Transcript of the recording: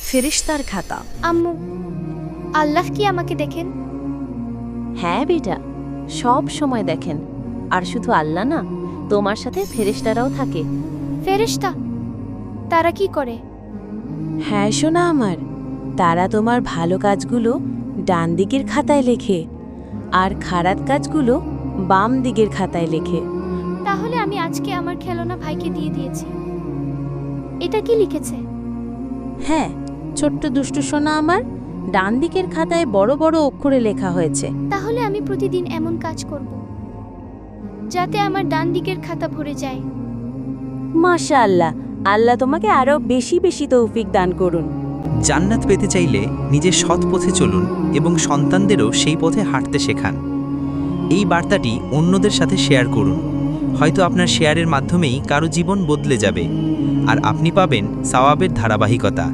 ফেরেশতার খাতা। আম্মু, আল্লাহ কি আমাকে দেখেন? হ্যাঁ বেটা, সব সময় দেখেন। আর শুধু আল্লাহ না, তোমার সাথে ফেরেশতারাও থাকে। ফেরেশতা? তারা কি করে? হ্যাঁ সোনা আমার, তারা তোমার ভালো কাজগুলো ডান দিকের খাতায় লেখে আর খারাপ কাজগুলো বাম দিকের খাতায় লেখে। তাহলে আমি আজকে আমার খেলনা ভাইকে দিয়ে দিয়েছি। এটা কি লিখেছে? হ্যাঁ, ছোট্ট দুষ্টু সোনা আমার, ডান দিকের খাতায় বড় বড় অক্ষরে লেখা হয়েছে। তাহলে আমি প্রতিদিন এমন কাজ করব যাতে আমার ডান দিকের খাতা ভরে যায়। মাশাআল্লাহ, আল্লাহ তোমাকে আরো বেশি বেশি তৌফিক দান করুন। জান্নাত পেতে চাইলে নিজের সৎ পথে চলুন এবং সন্তানদেরও সেই পথে হাঁটতে শেখান। এই বার্তাটি অন্যদের সাথে শেয়ার করুন। হয়তো আপনার শেয়ারের মাধ্যমেই কারো জীবন বদলে যাবে, আর আপনি পাবেন সওয়াবের ধারাবাহিকতা।